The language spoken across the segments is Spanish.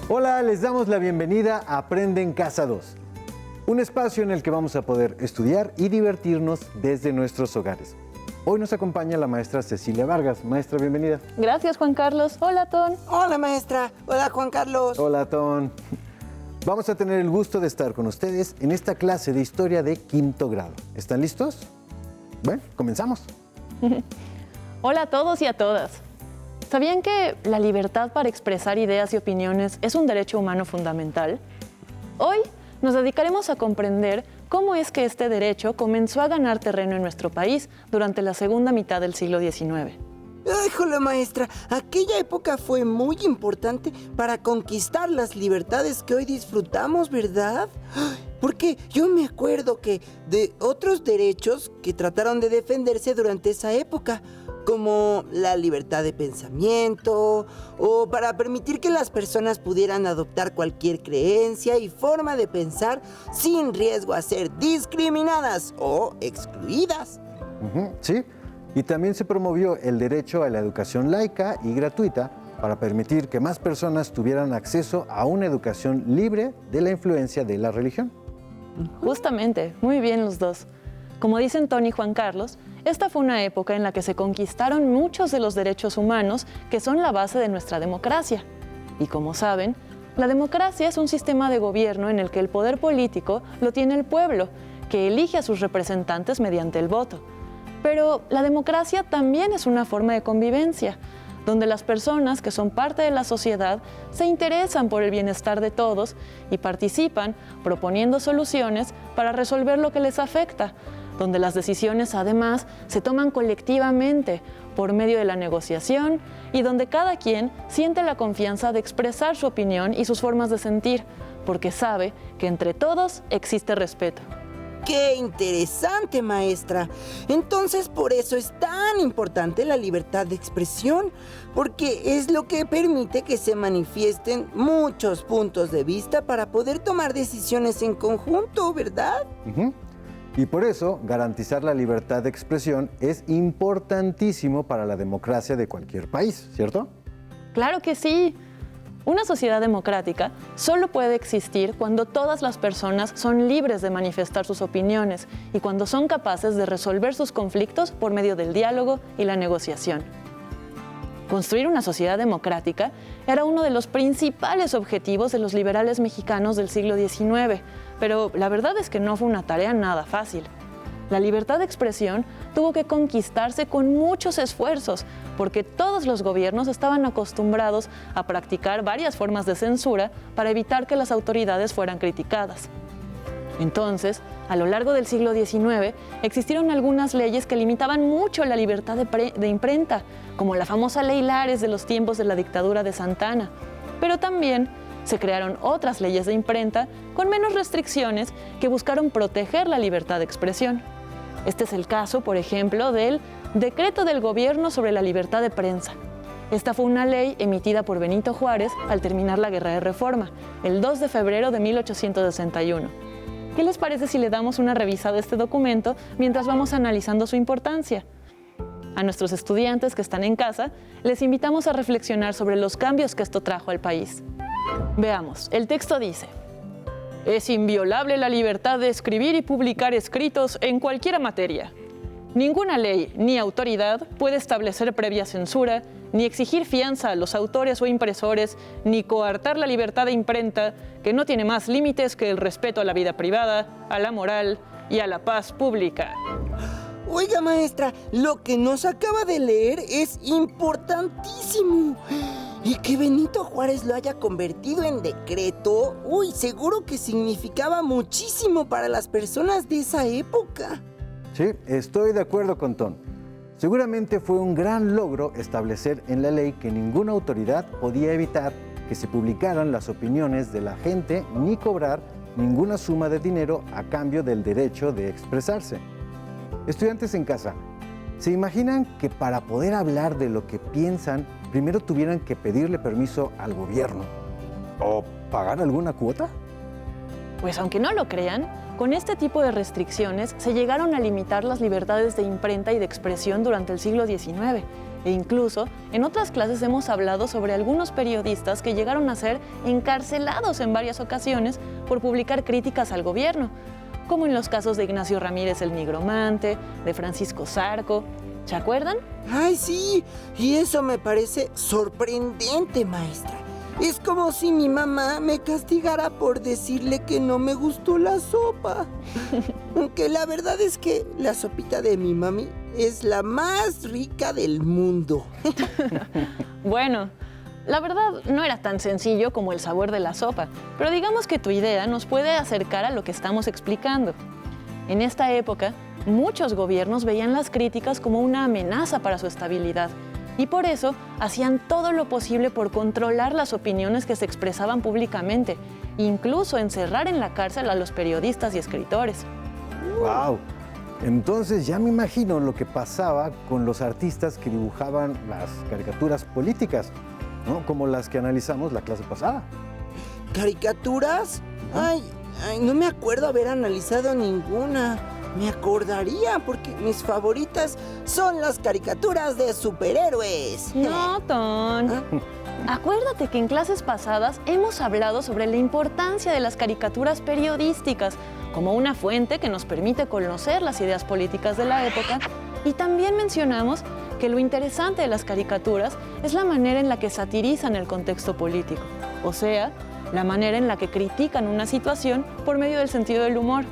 Hola, les damos la bienvenida a Aprende en Casa 2, un espacio en el que vamos a poder estudiar y divertirnos desde nuestros hogares. Hoy nos acompaña la maestra Cecilia Vargas. Maestra, bienvenida. Gracias, Juan Carlos. Hola, Ton. Hola, maestra. Hola, Juan Carlos. Hola, Ton. Vamos a tener el gusto de estar con ustedes en esta clase de historia de quinto grado. ¿Están listos? Bueno, comenzamos. Hola a todos y a todas. ¿Sabían que la libertad para expresar ideas y opiniones es un derecho humano fundamental? Hoy nos dedicaremos a comprender cómo es que este derecho comenzó a ganar terreno en nuestro país durante la segunda mitad del siglo XIX. Híjole, maestra, aquella época fue muy importante para conquistar las libertades que hoy disfrutamos, ¿verdad? Porque yo me acuerdo que de otros derechos que trataron de defenderse durante esa época, como la libertad de pensamiento, o para permitir que las personas pudieran adoptar cualquier creencia y forma de pensar sin riesgo a ser discriminadas o excluidas. Sí, y también se promovió el derecho a la educación laica y gratuita para permitir que más personas tuvieran acceso a una educación libre de la influencia de la religión. Justamente, muy bien los dos. Como dicen Tony y Juan Carlos, esta fue una época en la que se conquistaron muchos de los derechos humanos que son la base de nuestra democracia. Y como saben, la democracia es un sistema de gobierno en el que el poder político lo tiene el pueblo, que elige a sus representantes mediante el voto. Pero la democracia también es una forma de convivencia, donde las personas que son parte de la sociedad se interesan por el bienestar de todos y participan proponiendo soluciones para resolver lo que les afecta, donde las decisiones además se toman colectivamente por medio de la negociación y donde cada quien siente la confianza de expresar su opinión y sus formas de sentir, porque sabe que entre todos existe respeto. ¡Qué interesante, maestra! Entonces, por eso es tan importante la libertad de expresión, porque es lo que permite que se manifiesten muchos puntos de vista para poder tomar decisiones en conjunto, ¿verdad? Y por eso, garantizar la libertad de expresión es importantísimo para la democracia de cualquier país, ¿cierto? ¡Claro que sí! Una sociedad democrática solo puede existir cuando todas las personas son libres de manifestar sus opiniones y cuando son capaces de resolver sus conflictos por medio del diálogo y la negociación. Construir una sociedad democrática era uno de los principales objetivos de los liberales mexicanos del siglo XIX, pero la verdad es que no fue una tarea nada fácil. La libertad de expresión tuvo que conquistarse con muchos esfuerzos, porque todos los gobiernos estaban acostumbrados a practicar varias formas de censura para evitar que las autoridades fueran criticadas. Entonces, a lo largo del siglo XIX, existieron algunas leyes que limitaban mucho la libertad de imprenta, como la famosa Ley Lares de los tiempos de la dictadura de Santa Anna. Pero también se crearon otras leyes de imprenta con menos restricciones que buscaron proteger la libertad de expresión. Este es el caso, por ejemplo, del Decreto del Gobierno sobre la Libertad de Prensa. Esta fue una ley emitida por Benito Juárez al terminar la Guerra de Reforma, el 2 de febrero de 1861. ¿Qué les parece si le damos una revisada a este documento mientras vamos analizando su importancia? A nuestros estudiantes que están en casa, les invitamos a reflexionar sobre los cambios que esto trajo al país. Veamos, el texto dice: es inviolable la libertad de escribir y publicar escritos en cualquier materia. Ninguna ley ni autoridad puede establecer previa censura, ni exigir fianza a los autores o impresores, ni coartar la libertad de imprenta, que no tiene más límites que el respeto a la vida privada, a la moral y a la paz pública. Oiga, maestra, lo que nos acaba de leer es importantísimo. Y que Benito Juárez lo haya convertido en decreto, seguro que significaba muchísimo para las personas de esa época. Sí, estoy de acuerdo con Ton. Seguramente fue un gran logro establecer en la ley que ninguna autoridad podía evitar que se publicaran las opiniones de la gente ni cobrar ninguna suma de dinero a cambio del derecho de expresarse. Estudiantes en casa, ¿se imaginan que para poder hablar de lo que piensan, primero tuvieran que pedirle permiso al gobierno o pagar alguna cuota? Pues aunque no lo crean, Con este tipo de restricciones se llegaron a limitar las libertades de imprenta y de expresión durante el siglo XIX. E incluso, en otras clases hemos hablado sobre algunos periodistas que llegaron a ser encarcelados en varias ocasiones por publicar críticas al gobierno, como en los casos de Ignacio Ramírez el Nigromante, de Francisco Zarco. ¿Se acuerdan? ¡Ay, sí! Y eso me parece sorprendente, maestra. Es como si mi mamá me castigara por decirle que no me gustó la sopa. Aunque la verdad es que la sopita de mi mami es la más rica del mundo. Bueno, la verdad no era tan sencillo como el sabor de la sopa, pero digamos que tu idea nos puede acercar a lo que estamos explicando. En esta época, muchos gobiernos veían las críticas como una amenaza para su estabilidad y por eso hacían todo lo posible por controlar las opiniones que se expresaban públicamente, incluso encerrar en la cárcel a los periodistas y escritores. ¡Wow! Entonces ya me imagino lo que pasaba con los artistas que dibujaban las caricaturas políticas, ¿no? Como las que analizamos la clase pasada. ¿Caricaturas? Ay, no me acuerdo haber analizado ninguna. Me acordaría porque mis favoritas son las caricaturas de superhéroes. No, Ton. ¿Ah? Acuérdate que en clases pasadas hemos hablado sobre la importancia de las caricaturas periodísticas como una fuente que nos permite conocer las ideas políticas de la época, y también mencionamos que lo interesante de las caricaturas es la manera en la que satirizan el contexto político, o sea, la manera en la que critican una situación por medio del sentido del humor.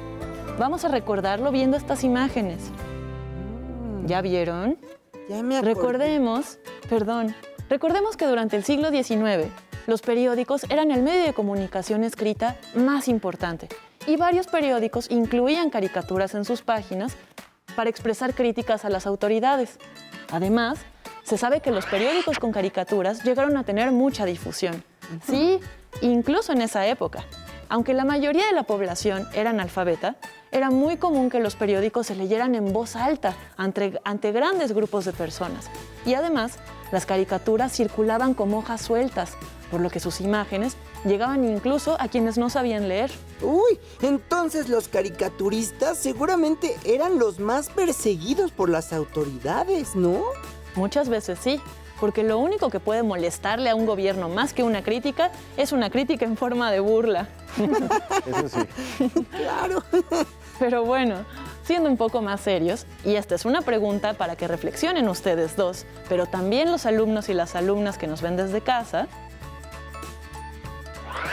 Vamos a recordarlo viendo estas imágenes. ¿Ya vieron? Ya me acordé. Recordemos que durante el siglo XIX, los periódicos eran el medio de comunicación escrita más importante y varios periódicos incluían caricaturas en sus páginas para expresar críticas a las autoridades. Además, se sabe que los periódicos con caricaturas llegaron a tener mucha difusión. Sí, incluso en esa época. Aunque la mayoría de la población era analfabeta, era muy común que los periódicos se leyeran en voz alta ante grandes grupos de personas. Y además, las caricaturas circulaban como hojas sueltas, por lo que sus imágenes llegaban incluso a quienes no sabían leer. Uy, entonces los caricaturistas seguramente eran los más perseguidos por las autoridades, ¿no? Muchas veces sí, porque lo único que puede molestarle a un gobierno más que una crítica es una crítica en forma de burla. Eso sí. Claro. Pero bueno, siendo un poco más serios, y esta es una pregunta para que reflexionen ustedes dos, pero también los alumnos y las alumnas que nos ven desde casa,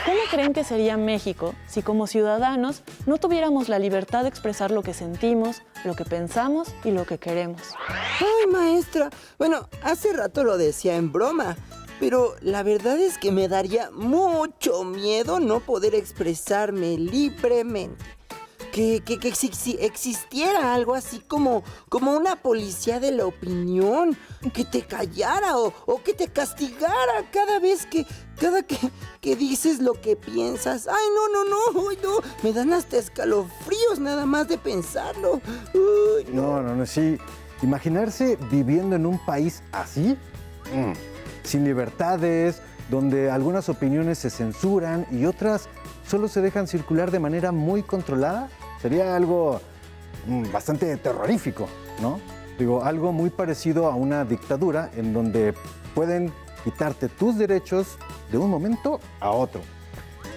¿cómo creen que sería México si como ciudadanos no tuviéramos la libertad de expresar lo que sentimos, lo que pensamos y lo que queremos? Ay, maestra. Bueno, hace rato lo decía en broma, pero la verdad es que me daría mucho miedo no poder expresarme libremente. Que existiera algo así como una policía de la opinión, que te callara o que te castigara cada que dices lo que piensas. Ay, no, me dan hasta escalofríos nada más de pensarlo. Uy, No, sí. Imaginarse viviendo en un país así, sin libertades, donde algunas opiniones se censuran y otras solo se dejan circular de manera muy controlada, sería algo bastante terrorífico, ¿no? Digo, algo muy parecido a una dictadura en donde pueden quitarte tus derechos de un momento a otro.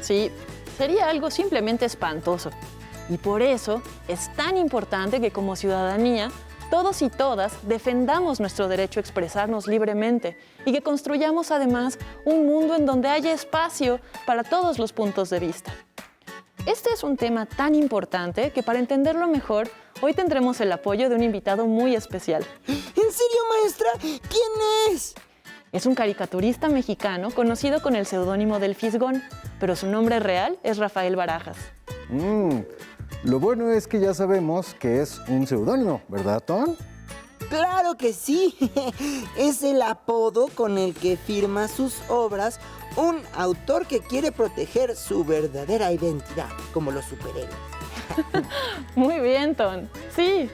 Sí, sería algo simplemente espantoso. Y por eso es tan importante que como ciudadanía, todos y todas defendamos nuestro derecho a expresarnos libremente y que construyamos además un mundo en donde haya espacio para todos los puntos de vista. Este es un tema tan importante que para entenderlo mejor, hoy tendremos el apoyo de un invitado muy especial. ¿En serio, maestra? ¿Quién es? Es un caricaturista mexicano conocido con el seudónimo del Fisgón, pero su nombre real es Rafael Barajas. Lo bueno es que ya sabemos que es un seudónimo, ¿verdad, Ton? ¡Claro que sí! Es el apodo con el que firma sus obras un autor que quiere proteger su verdadera identidad, como los superhéroes. Muy bien, Ton. Sí.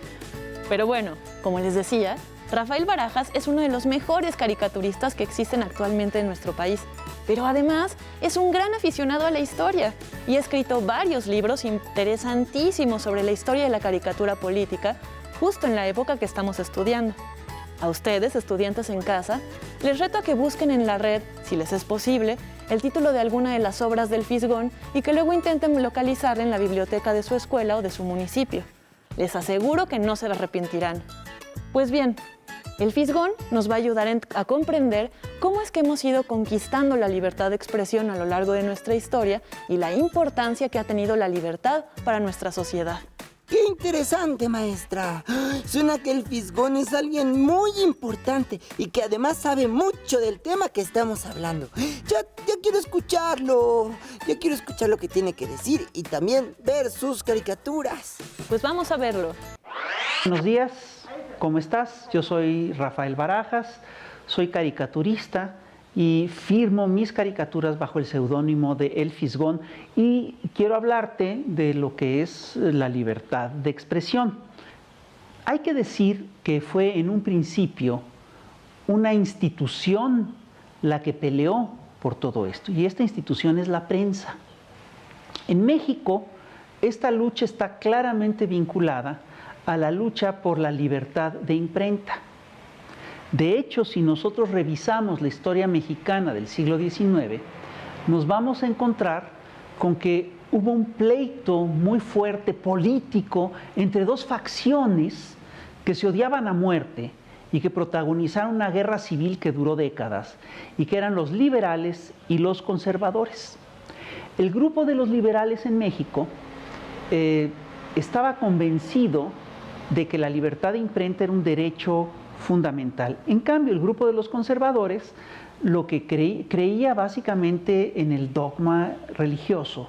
Pero bueno, como les decía, Rafael Barajas es uno de los mejores caricaturistas que existen actualmente en nuestro país. pero además es un gran aficionado a la historia y ha escrito varios libros interesantísimos sobre la historia de la caricatura política, justo en la época que estamos estudiando. A ustedes, estudiantes en casa, les reto a que busquen en la red, si les es posible, el título de alguna de las obras del Fisgón y que luego intenten localizarla en la biblioteca de su escuela o de su municipio. Les aseguro que no se arrepentirán. Pues bien, el Fisgón nos va a ayudar a comprender cómo es que hemos ido conquistando la libertad de expresión a lo largo de nuestra historia y la importancia que ha tenido la libertad para nuestra sociedad. ¡Qué interesante, maestra! Suena que el Fisgón es alguien muy importante y que además sabe mucho del tema que estamos hablando. Ya quiero escucharlo. Ya quiero escuchar lo que tiene que decir y también ver sus caricaturas. Pues vamos a verlo. Buenos días, ¿cómo estás? Yo soy Rafael Barajas, soy caricaturista y firmo mis caricaturas bajo el seudónimo de El Fisgón y quiero hablarte de lo que es la libertad de expresión. Hay que decir que fue en un principio una institución la que peleó por todo esto y esta institución es la prensa. En México, esta lucha está claramente vinculada a la lucha por la libertad de imprenta. De hecho, si nosotros revisamos la historia mexicana del siglo XIX, nos vamos a encontrar con que hubo un pleito muy fuerte político entre dos facciones que se odiaban a muerte y que protagonizaron una guerra civil que duró décadas y que eran los liberales y los conservadores. El grupo de los liberales en México estaba convencido de que la libertad de imprenta era un derecho fundamental. En cambio, el grupo de los conservadores lo que creía básicamente en el dogma religioso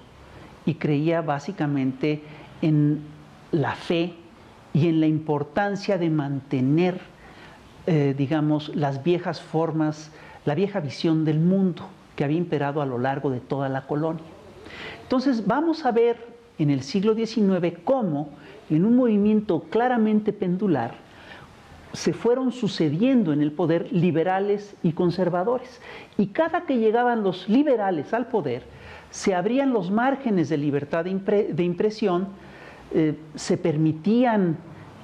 y creía básicamente en la fe y en la importancia de mantener, digamos, las viejas formas, la vieja visión del mundo que había imperado a lo largo de toda la colonia. Entonces, vamos a ver en el siglo XIX cómo, en un movimiento claramente pendular, se fueron sucediendo en el poder liberales y conservadores. Y cada que llegaban los liberales al poder, se abrían los márgenes de libertad de impresión, se permitía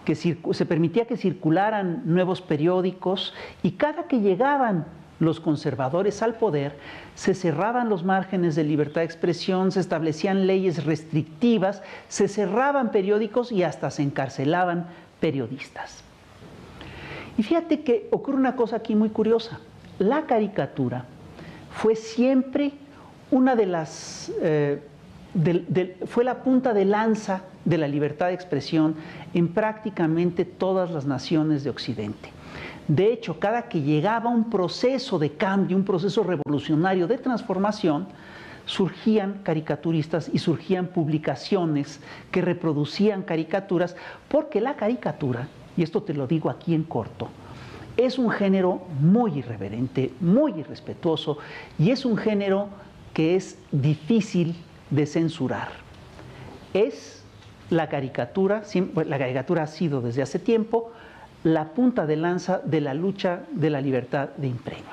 que circularan nuevos periódicos y cada que llegaban los conservadores al poder, se cerraban los márgenes de libertad de expresión, se establecían leyes restrictivas, se cerraban periódicos y hasta se encarcelaban periodistas. Y fíjate que ocurre una cosa aquí muy curiosa. La caricatura fue siempre una de las... fue la punta de lanza de la libertad de expresión en prácticamente todas las naciones de Occidente. De hecho, cada que llegaba un proceso de cambio, un proceso revolucionario de transformación, surgían caricaturistas y surgían publicaciones que reproducían caricaturas, porque la caricatura, y esto te lo digo aquí en corto, es un género muy irreverente, muy irrespetuoso, y es un género que es difícil de censurar. La caricatura ha sido desde hace tiempo la punta de lanza de la lucha de la libertad de imprenta.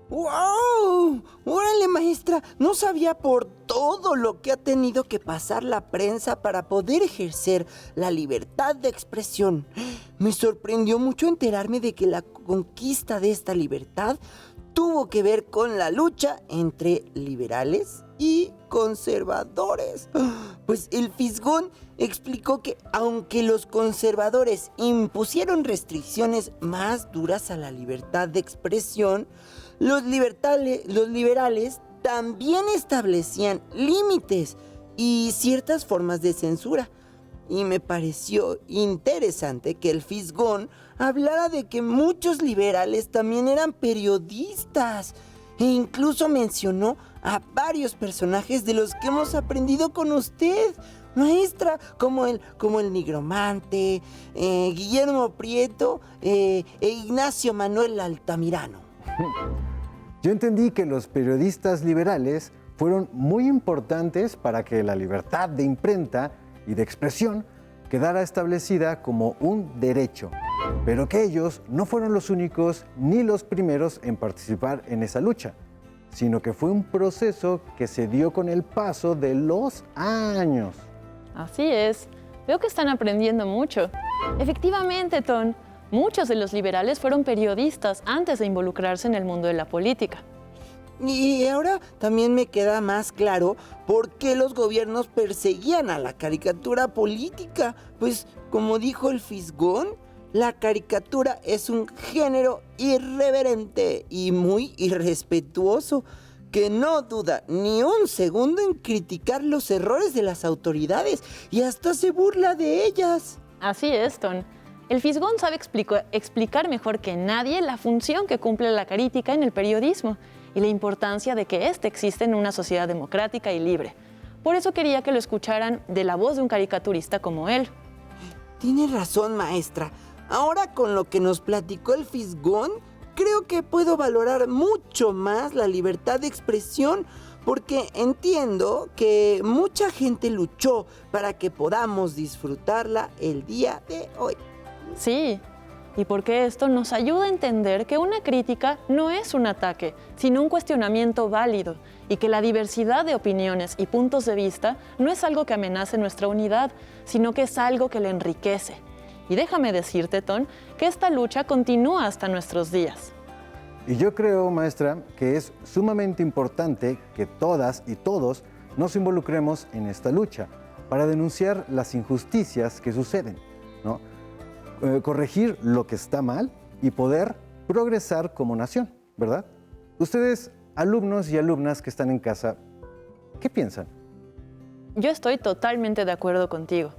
¡Wow! ¡Órale, maestra! No sabía por todo lo que ha tenido que pasar la prensa para poder ejercer la libertad de expresión. Me sorprendió mucho enterarme de que la conquista de esta libertad tuvo que ver con la lucha entre liberales y conservadores. Pues el Fisgón explicó que aunque los conservadores impusieron restricciones más duras a la libertad de expresión, los liberales también establecían límites y ciertas formas de censura. Y me pareció interesante que el Fisgón hablara de que muchos liberales también eran periodistas e incluso mencionó a varios personajes de los que hemos aprendido con usted, maestra, como el Nigromante, Guillermo Prieto e Ignacio Manuel Altamirano. Yo entendí que los periodistas liberales fueron muy importantes para que la libertad de imprenta y de expresión quedara establecida como un derecho, pero que ellos no fueron los únicos ni los primeros en participar en esa lucha, sino que fue un proceso que se dio con el paso de los años. Así es. Veo que están aprendiendo mucho. Efectivamente, Ton, muchos de los liberales fueron periodistas antes de involucrarse en el mundo de la política. Y ahora también me queda más claro por qué los gobiernos perseguían a la caricatura política. Pues, como dijo el Fisgón, la caricatura es un género irreverente y muy irrespetuoso, que no duda ni un segundo en criticar los errores de las autoridades y hasta se burla de ellas. Así es, Ton. El Fisgón sabe explicar mejor que nadie la función que cumple la crítica en el periodismo y la importancia de que éste existe en una sociedad democrática y libre. Por eso quería que lo escucharan de la voz de un caricaturista como él. Tiene razón, maestra. Ahora con lo que nos platicó el Fisgón, creo que puedo valorar mucho más la libertad de expresión, porque entiendo que mucha gente luchó para que podamos disfrutarla el día de hoy. Sí, y porque esto nos ayuda a entender que una crítica no es un ataque, sino un cuestionamiento válido, y que la diversidad de opiniones y puntos de vista no es algo que amenace nuestra unidad, sino que es algo que la enriquece. Y déjame decirte, Ton, que esta lucha continúa hasta nuestros días. Y yo creo, maestra, que es sumamente importante que todas y todos nos involucremos en esta lucha para denunciar las injusticias que suceden, ¿no? Corregir lo que está mal y poder progresar como nación, ¿verdad? Ustedes, alumnos y alumnas que están en casa, ¿qué piensan? Yo estoy totalmente de acuerdo contigo.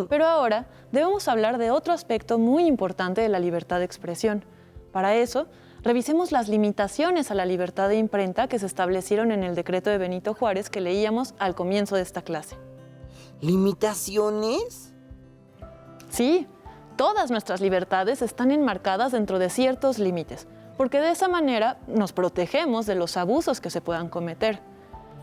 Pero ahora debemos hablar de otro aspecto muy importante de la libertad de expresión. Para eso, revisemos las limitaciones a la libertad de imprenta que se establecieron en el decreto de Benito Juárez que leíamos al comienzo de esta clase. ¿Limitaciones? Sí, todas nuestras libertades están enmarcadas dentro de ciertos límites, porque de esa manera nos protegemos de los abusos que se puedan cometer.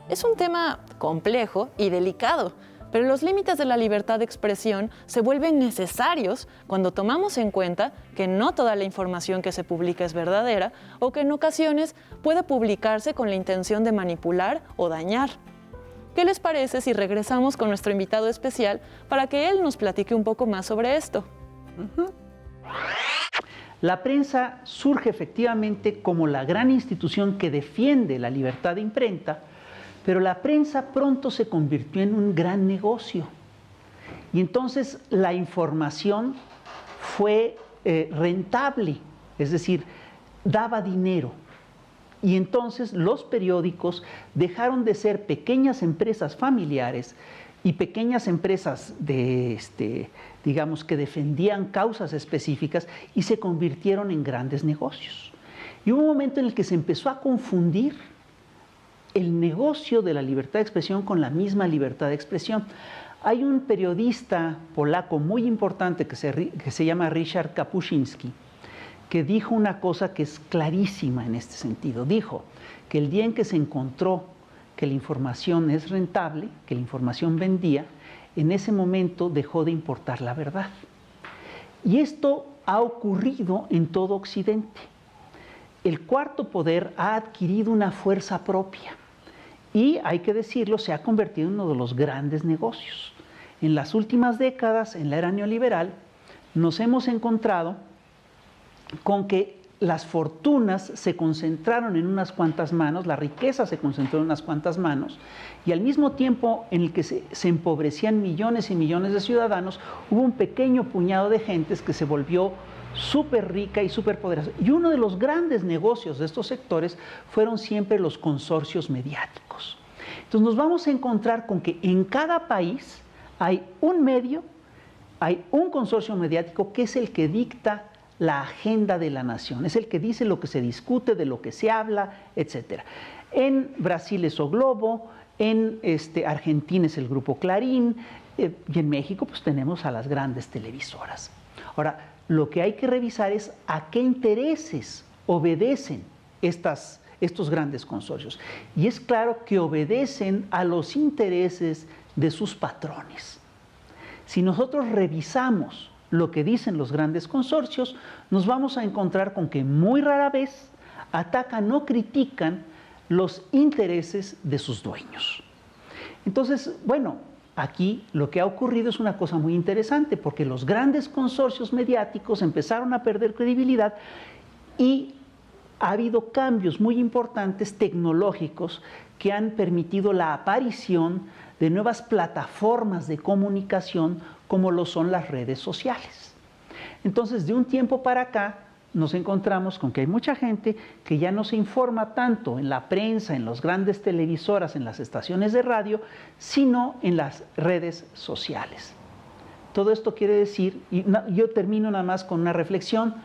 Es un tema complejo y delicado, pero los límites de la libertad de expresión se vuelven necesarios cuando tomamos en cuenta que no toda la información que se publica es verdadera o que en ocasiones puede publicarse con la intención de manipular o dañar. ¿Qué les parece si regresamos con nuestro invitado especial para que él nos platique un poco más sobre esto? La prensa surge efectivamente como la gran institución que defiende la libertad de imprenta, pero la prensa pronto se convirtió en un gran negocio. Y entonces la información fue rentable, es decir, daba dinero. Y entonces los periódicos dejaron de ser pequeñas empresas familiares y pequeñas empresas digamos, que defendían causas específicas y se convirtieron en grandes negocios. Y hubo un momento en el que se empezó a confundir el negocio de la libertad de expresión con la misma libertad de expresión. Hay un periodista polaco muy importante que se llama Ryszard Kapuscinski, que dijo una cosa que es clarísima en este sentido. Dijo que el día en que se encontró que la información es rentable, que la información vendía, en ese momento dejó de importar la verdad. Y esto ha ocurrido en todo Occidente. El cuarto poder ha adquirido una fuerza propia y, hay que decirlo, se ha convertido en uno de los grandes negocios. En las últimas décadas, en la era neoliberal, nos hemos encontrado con que las fortunas se concentraron en unas cuantas manos, la riqueza se concentró en unas cuantas manos, y al mismo tiempo en el que se empobrecían millones y millones de ciudadanos, hubo un pequeño puñado de gentes que se volvió súper rica y súper poderosa. Y uno de los grandes negocios de estos sectores fueron siempre los consorcios mediáticos. Entonces nos vamos a encontrar con que en cada país hay un medio, hay un consorcio mediático que es el que dicta la agenda de la nación, es el que dice lo que se discute, de lo que se habla, etc. En Brasil es O Globo, en Argentina es el Grupo Clarín, y en México pues tenemos a las grandes televisoras. Ahora, lo que hay que revisar es a qué intereses obedecen estos grandes consorcios. Y es claro que obedecen a los intereses de sus patrones. Si nosotros revisamos lo que dicen los grandes consorcios, nos vamos a encontrar con que muy rara vez atacan o critican los intereses de sus dueños. Entonces, bueno, aquí lo que ha ocurrido es una cosa muy interesante, porque los grandes consorcios mediáticos empezaron a perder credibilidad y ha habido cambios muy importantes tecnológicos que han permitido la aparición de nuevas plataformas de comunicación como lo son las redes sociales. Entonces, de un tiempo para acá, nos encontramos con que hay mucha gente que ya no se informa tanto en la prensa, en las grandes televisoras, en las estaciones de radio, sino en las redes sociales. Todo esto quiere decir, y yo termino nada más con una reflexión,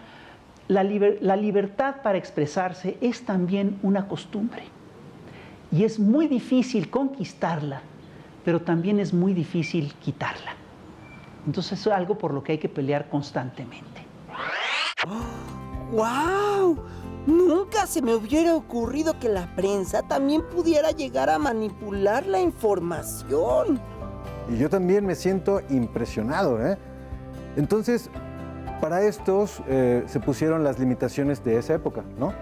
la libertad para expresarse es también una costumbre. Y es muy difícil conquistarla, pero también es muy difícil quitarla. Entonces es algo por lo que hay que pelear constantemente. ¡Wow! Nunca se me hubiera ocurrido que la prensa también pudiera llegar a manipular la información. Y yo también me siento impresionado, ¿eh? Entonces, para estos se pusieron las limitaciones de esa época, ¿no?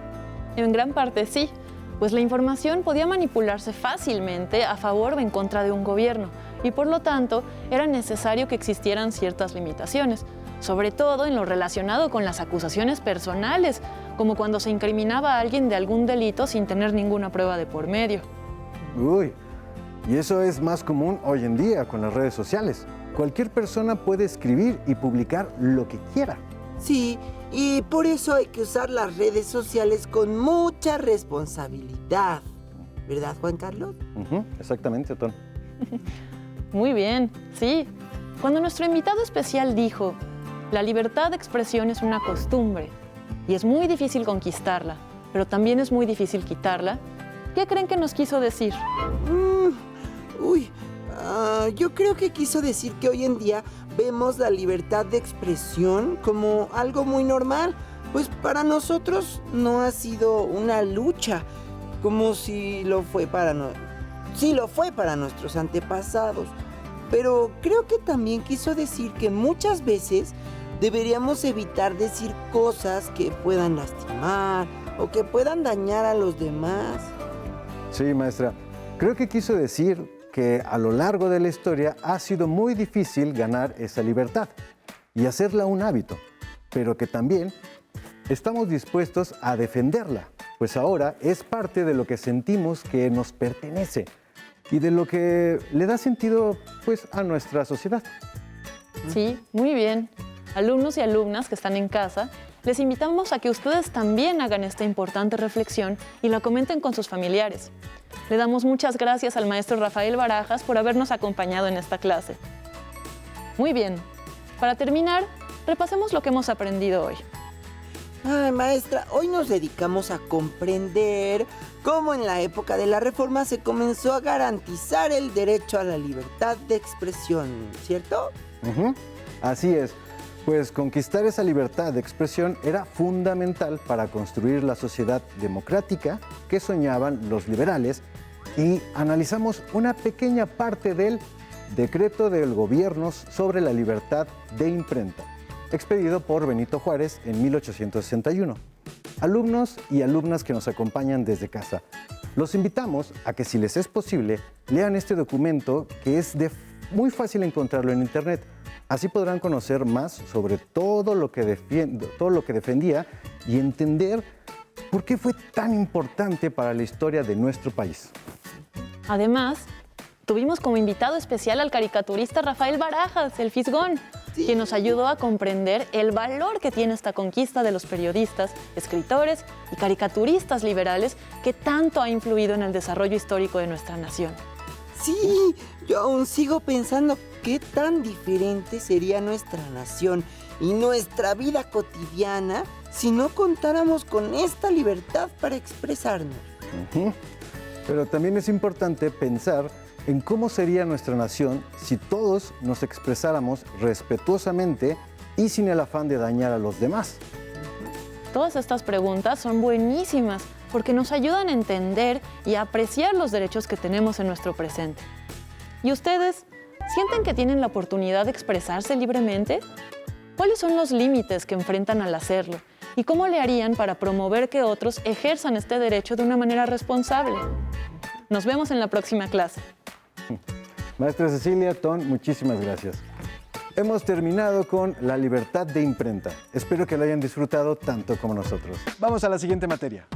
En gran parte sí, pues la información podía manipularse fácilmente a favor o en contra de un gobierno y por lo tanto era necesario que existieran ciertas limitaciones, sobre todo en lo relacionado con las acusaciones personales, como cuando se incriminaba a alguien de algún delito sin tener ninguna prueba de por medio. Uy, y eso es más común hoy en día con las redes sociales. Cualquier persona puede escribir y publicar lo que quiera. Sí, y por eso hay que usar las redes sociales con mucha responsabilidad. ¿Verdad, Juan Carlos? Exactamente, Otón. Muy bien, sí. Cuando nuestro invitado especial dijo, la libertad de expresión es una costumbre y es muy difícil conquistarla, pero también es muy difícil quitarla, ¿qué creen que nos quiso decir? Yo creo que quiso decir que hoy en día vemos la libertad de expresión como algo muy normal, pues para nosotros no ha sido una lucha, como si lo fue para nuestros antepasados. Pero creo que también quiso decir que muchas veces deberíamos evitar decir cosas que puedan lastimar o que puedan dañar a los demás. Sí, maestra. Creo que quiso decir que a lo largo de la historia ha sido muy difícil ganar esa libertad y hacerla un hábito, pero que también estamos dispuestos a defenderla, pues ahora es parte de lo que sentimos que nos pertenece y de lo que le da sentido, pues, a nuestra sociedad. Sí, muy bien. Alumnos y alumnas que están en casa, les invitamos a que ustedes también hagan esta importante reflexión y la comenten con sus familiares. Le damos muchas gracias al maestro Rafael Barajas por habernos acompañado en esta clase. Muy bien, para terminar, repasemos lo que hemos aprendido hoy. Ay, maestra, hoy nos dedicamos a comprender cómo en la época de la Reforma se comenzó a garantizar el derecho a la libertad de expresión, ¿cierto? Así es, pues conquistar esa libertad de expresión era fundamental para construir la sociedad democrática que soñaban los liberales y analizamos una pequeña parte del Decreto del Gobierno sobre la Libertad de Imprenta, expedido por Benito Juárez en 1861. Alumnos y alumnas que nos acompañan desde casa, los invitamos a que, si les es posible, lean este documento que es muy fácil encontrarlo en internet. Así podrán conocer más sobre todo lo que defendía y entender por qué fue tan importante para la historia de nuestro país. Además, tuvimos como invitado especial al caricaturista Rafael Barajas, el Fisgón, quien nos ayudó a comprender el valor que tiene esta conquista de los periodistas, escritores y caricaturistas liberales que tanto ha influido en el desarrollo histórico de nuestra nación. Sí, yo aún sigo pensando qué tan diferente sería nuestra nación y nuestra vida cotidiana si no contáramos con esta libertad para expresarnos. Pero también es importante pensar en cómo sería nuestra nación si todos nos expresáramos respetuosamente y sin el afán de dañar a los demás. Todas estas preguntas son buenísimas porque nos ayudan a entender y a apreciar los derechos que tenemos en nuestro presente. ¿Y ustedes ¿Sienten que tienen la oportunidad de expresarse libremente? ¿Cuáles son los límites que enfrentan al hacerlo? ¿Y cómo le harían para promover que otros ejerzan este derecho de una manera responsable? Nos vemos en la próxima clase. Maestra Cecilia, Ton, muchísimas gracias. Hemos terminado con la libertad de imprenta. Espero que lo hayan disfrutado tanto como nosotros. Vamos a la siguiente materia.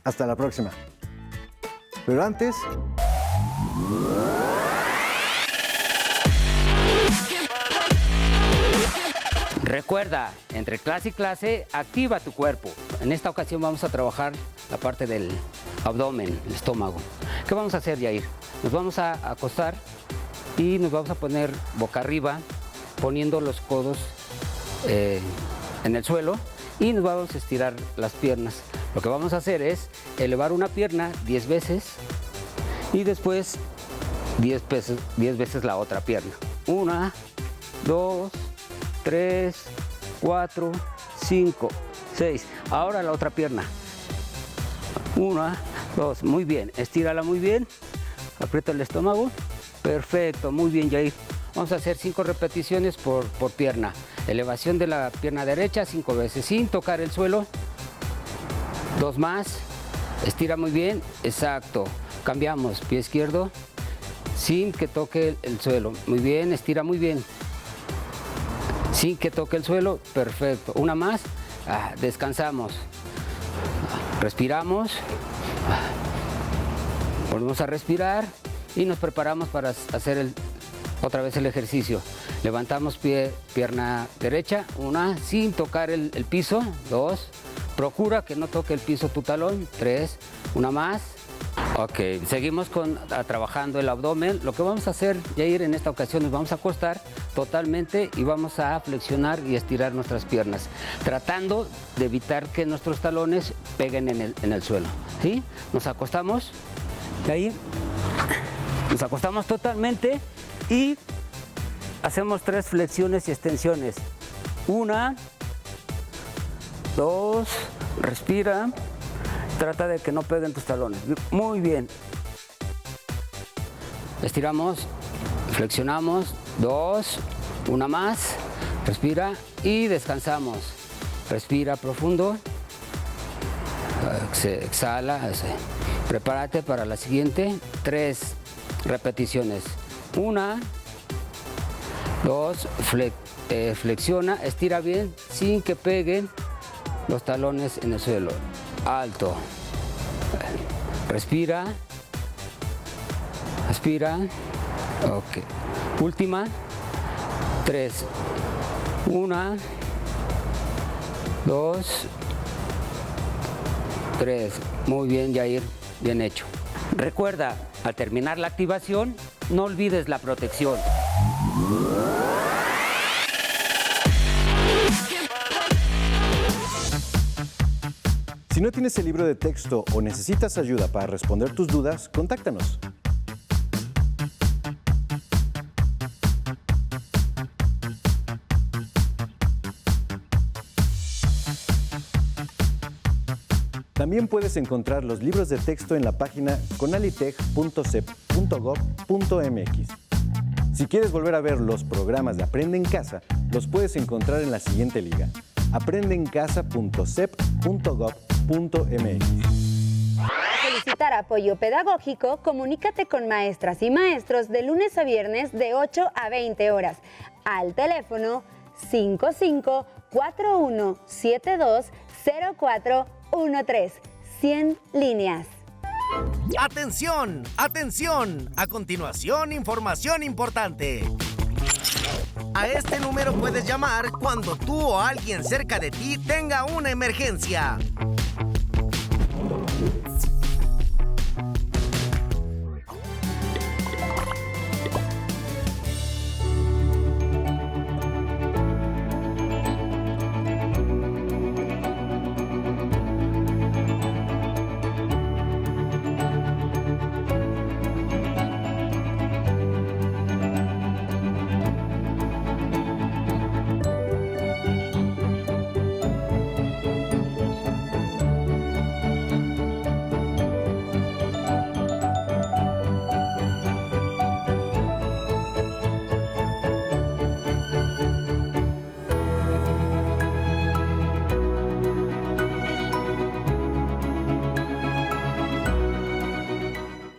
Hasta la próxima. Pero antes... Recuerda, entre clase y clase, activa tu cuerpo. En esta ocasión vamos a trabajar la parte del abdomen, el estómago. ¿Qué vamos a hacer, Yair? Nos vamos a acostar y nos vamos a poner boca arriba, poniendo los codos en el suelo y nos vamos a estirar las piernas. Lo que vamos a hacer es elevar una pierna 10 veces y después 10 veces la otra pierna. 1, 2, 3, 4, 5, 6. Ahora la otra pierna. 1, 2. Muy bien. Estírala muy bien. Aprieta el estómago. Perfecto. Muy bien, Yair. Vamos a hacer 5 repeticiones por pierna. Elevación de la pierna derecha 5 veces sin tocar el suelo. 2 más. Estira muy bien. Exacto. Cambiamos. Pie izquierdo sin que toque el suelo. Muy bien. Estira muy bien. Sin que toque el suelo, perfecto. Una más, descansamos. Respiramos. Volvemos a respirar y nos preparamos para hacer otra vez el ejercicio. Levantamos pierna derecha, 1, sin tocar el piso, 2. Procura que no toque el piso tu talón, 3. Una más. Ok, seguimos trabajando el abdomen. Lo que vamos a hacer, Yair, en esta ocasión nos vamos a acostar totalmente y vamos a flexionar y estirar nuestras piernas, tratando de evitar que nuestros talones peguen en el suelo. ¿Sí? Nos acostamos, Yair, nos acostamos totalmente y hacemos 3 flexiones y extensiones. 1, 2, respira. Trata de que no peguen tus talones. Muy bien. Estiramos, flexionamos, 2, una más, respira y descansamos. Respira profundo, exhala, prepárate para la siguiente, 3 repeticiones. 1, 2, flexiona, estira bien sin que peguen los talones en el suelo. Alto. Respira. Respira. Ok. Última. 3. 1, 2, 3. Muy bien, Yair. Bien hecho. Recuerda, al terminar la activación, no olvides la protección. Si no tienes el libro de texto o necesitas ayuda para responder tus dudas, contáctanos. También puedes encontrar los libros de texto en la página conalitech.cep.gov.mx. Si quieres volver a ver los programas de Aprende en Casa, los puedes encontrar en la siguiente liga: aprendeencasa.cep.gov.mx. Para solicitar apoyo pedagógico, comunícate con maestras y maestros de lunes a viernes de 8 a 20 horas al teléfono 5541720413. 100 líneas. ¡Atención! ¡Atención! A continuación, información importante. A este número puedes llamar cuando tú o alguien cerca de ti tenga una emergencia.